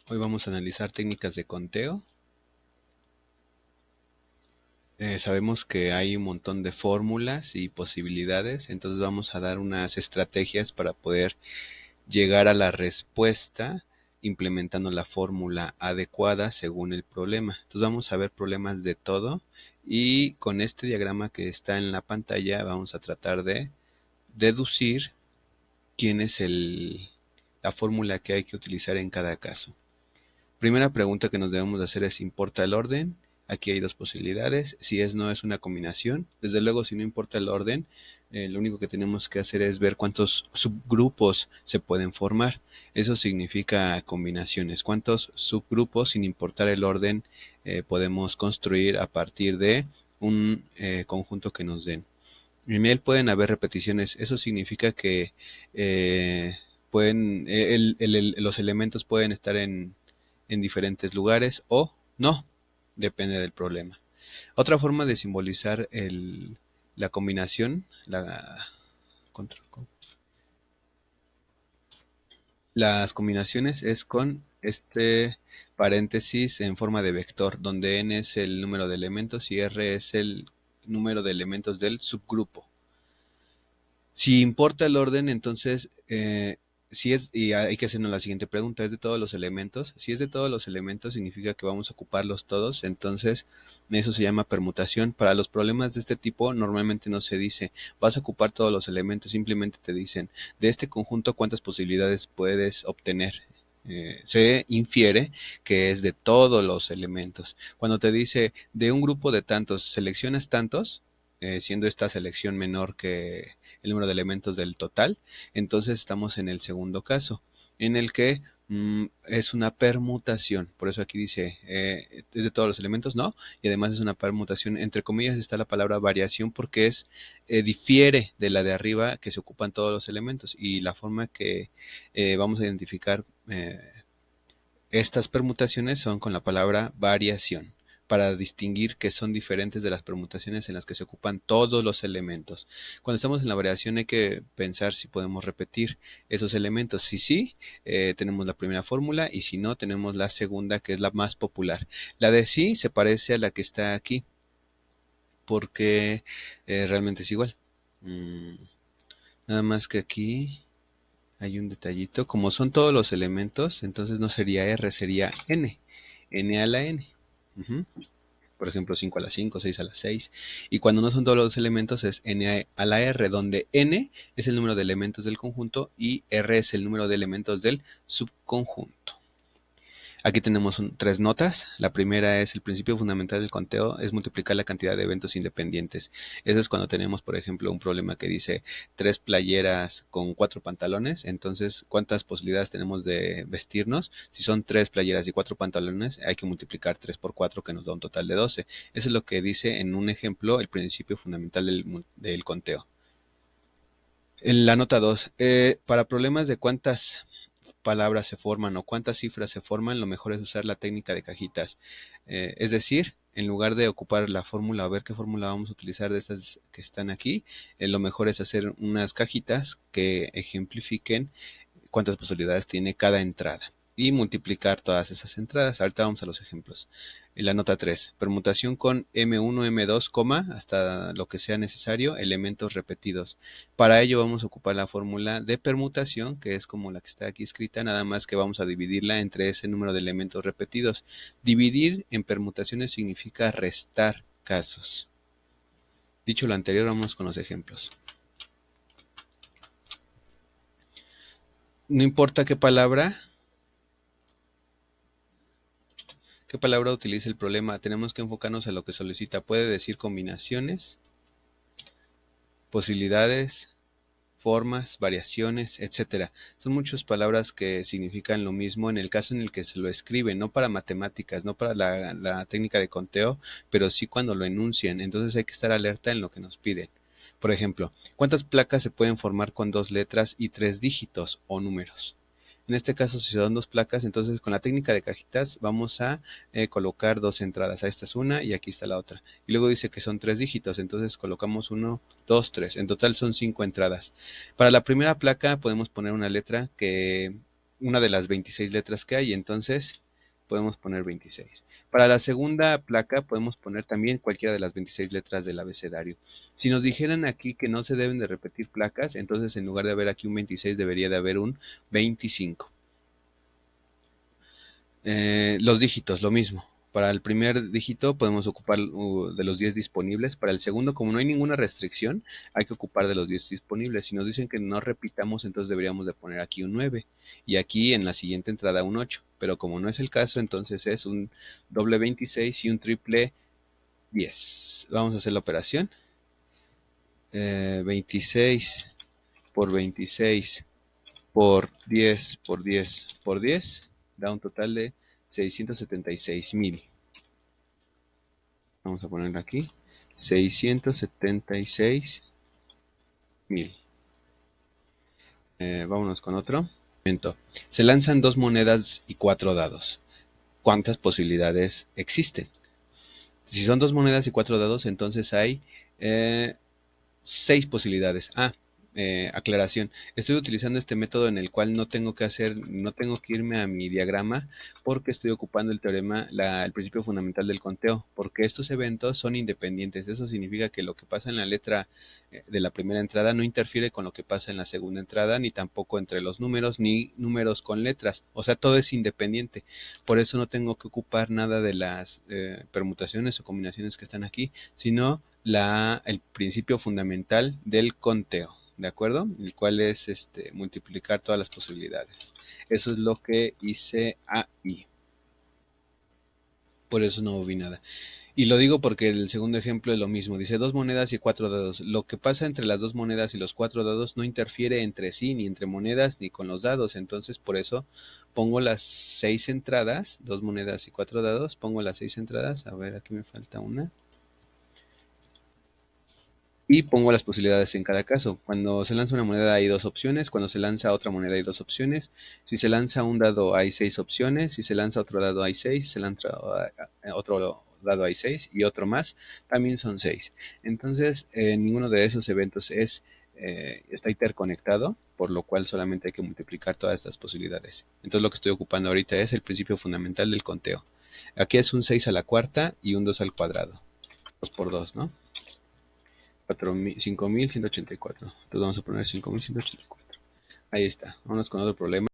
Hoy vamos a analizar técnicas de conteo. Sabemos que hay un montón de fórmulas y posibilidades, entonces vamos a dar unas estrategias para poder llegar a la respuesta implementando la fórmula adecuada según el problema. Entonces vamos a ver problemas de todo y con este diagrama que está en la pantalla vamos a tratar de deducir quién es la fórmula que hay que utilizar en cada caso. Primera pregunta que nos debemos de hacer es, ¿importa el orden? Aquí hay dos posibilidades. Si no es una combinación. Desde luego, si no importa el orden, lo único que tenemos que hacer es ver cuántos subgrupos se pueden formar. Eso significa combinaciones. ¿Cuántos subgrupos, sin importar el orden, podemos construir a partir de un conjunto que nos den? En él pueden haber repeticiones. Eso significa que los elementos pueden estar en diferentes lugares o no, depende del problema. Otra forma de simbolizar la combinación, las combinaciones es con este paréntesis en forma de vector, donde n es el número de elementos y r es el número de elementos del subgrupo. Si importa el orden, entonces, y hay que hacernos la siguiente pregunta, ¿es de todos los elementos? Si es de todos los elementos, significa que vamos a ocuparlos todos, entonces eso se llama permutación. Para los problemas de este tipo, normalmente no se dice, vas a ocupar todos los elementos, simplemente te dicen, de este conjunto, ¿cuántas posibilidades puedes obtener? Se infiere que es de todos los elementos. Cuando te dice, de un grupo de tantos, seleccionas tantos, siendo esta selección menor que el número de elementos del total, entonces estamos en el segundo caso, en el que es una permutación. Por eso aquí dice, ¿es de todos los elementos? No, y además es una permutación. Entre comillas está la palabra variación porque difiere de la de arriba que se ocupan todos los elementos, y la forma que vamos a identificar estas permutaciones son con la palabra variación, para distinguir que son diferentes de las permutaciones en las que se ocupan todos los elementos. Cuando estamos en la variación hay que pensar si podemos repetir esos elementos. Si sí, tenemos la primera fórmula, y si no, tenemos la segunda, que es la más popular. La de sí se parece a la que está aquí, porque realmente es igual. Nada más que aquí hay un detallito. Como son todos los elementos, entonces no sería R, sería N. N a la N. Ujú. Por ejemplo, 5 a la 5, 6 a la 6. Y cuando no son todos los elementos es N a la R, donde N es el número de elementos del conjunto y R es el número de elementos del subconjunto. Aquí tenemos tres notas. La primera es: el principio fundamental del conteo es multiplicar la cantidad de eventos independientes. Eso es cuando tenemos, por ejemplo, un problema que dice 3 playeras con 4 pantalones. Entonces, ¿cuántas posibilidades tenemos de vestirnos? Si son 3 playeras y 4 pantalones, hay que multiplicar 3 por 4, que nos da un total de 12. Eso es lo que dice en un ejemplo el principio fundamental del conteo. En la nota 2, para problemas de cuántas palabras se forman o cuántas cifras se forman, lo mejor es usar la técnica de cajitas. Es decir, en lugar de ocupar la fórmula o ver qué fórmula vamos a utilizar de estas que están aquí, lo mejor es hacer unas cajitas que ejemplifiquen cuántas posibilidades tiene cada entrada y multiplicar todas esas entradas. Ahorita vamos a los ejemplos. En la nota 3, permutación con M1, M2, hasta lo que sea necesario, elementos repetidos. Para ello vamos a ocupar la fórmula de permutación, que es como la que está aquí escrita, nada más que vamos a dividirla entre ese número de elementos repetidos. Dividir en permutaciones significa restar casos. Dicho lo anterior, vamos con los ejemplos. No importa qué palabra utilice el problema, tenemos que enfocarnos a lo que solicita. Puede decir combinaciones, posibilidades, formas, variaciones, etcétera. Son muchas palabras que significan lo mismo en el caso en el que se lo escriben, no para matemáticas, no para la técnica de conteo, pero sí cuando lo enuncian. Entonces hay que estar alerta en lo que nos piden. Por ejemplo, ¿cuántas placas se pueden formar con 2 letras y 3 dígitos o números? En este caso, si se dan 2 placas, entonces con la técnica de cajitas vamos a colocar 2 entradas. Esta es una y aquí está la otra. Y luego dice que son 3 dígitos, entonces colocamos 1, 2, 3. En total son 5 entradas. Para la primera placa podemos poner una letra que una de las 26 letras que hay, entonces podemos poner 26. Para la segunda placa podemos poner también cualquiera de las 26 letras del abecedario. Si nos dijeran aquí que no se deben de repetir placas, entonces en lugar de haber aquí un 26 debería de haber un 25. Los dígitos, lo mismo. Para el primer dígito podemos ocupar de los 10 disponibles. Para el segundo, como no hay ninguna restricción, hay que ocupar de los 10 disponibles. Si nos dicen que no repitamos, entonces deberíamos de poner aquí un 9 y aquí en la siguiente entrada un 8. Pero como no es el caso, entonces es un doble 26 y un triple 10. Vamos a hacer la operación. 26 por 26 por 10 por 10 por 10 da un total de 676,000. Vamos a ponerlo aquí. 676,000. Vámonos con otro. Se lanzan 2 monedas y 4 dados. ¿Cuántas posibilidades existen? Si son 2 monedas y 4 dados, entonces hay 6 posibilidades. Aclaración. Estoy utilizando este método en el cual no tengo que irme a mi diagrama porque estoy ocupando el teorema, el principio fundamental del conteo, porque estos eventos son independientes. Eso significa que lo que pasa en la letra de la primera entrada no interfiere con lo que pasa en la segunda entrada, ni tampoco entre los números, ni números con letras. O sea, todo es independiente. Por eso no tengo que ocupar nada de las permutaciones o combinaciones que están aquí, sino el principio fundamental del conteo, ¿de acuerdo? El cual es multiplicar todas las posibilidades. Eso es lo que hice ahí. Por eso no vi nada. Y lo digo porque el segundo ejemplo es lo mismo. Dice 2 monedas y 4 dados. Lo que pasa entre las 2 monedas y los 4 dados no interfiere entre sí, ni entre monedas, ni con los dados. Entonces, por eso pongo las 6 entradas, 2 monedas y 4 dados. Pongo las 6 entradas. A ver, aquí me falta una. Y pongo las posibilidades en cada caso. Cuando se lanza una moneda hay 2 opciones, cuando se lanza otra moneda hay 2 opciones, si se lanza un dado hay 6 opciones, si se lanza otro dado hay 6, se lanza otro dado hay 6 y otro más, también son 6. Entonces, ninguno de esos eventos está interconectado, por lo cual solamente hay que multiplicar todas estas posibilidades. Entonces lo que estoy ocupando ahorita es el principio fundamental del conteo. Aquí es un 6 a la cuarta y un 2 al cuadrado. 2 por 2, ¿no? 5,184. Entonces vamos a poner 5,184. Ahí está. Vamos con otro problema.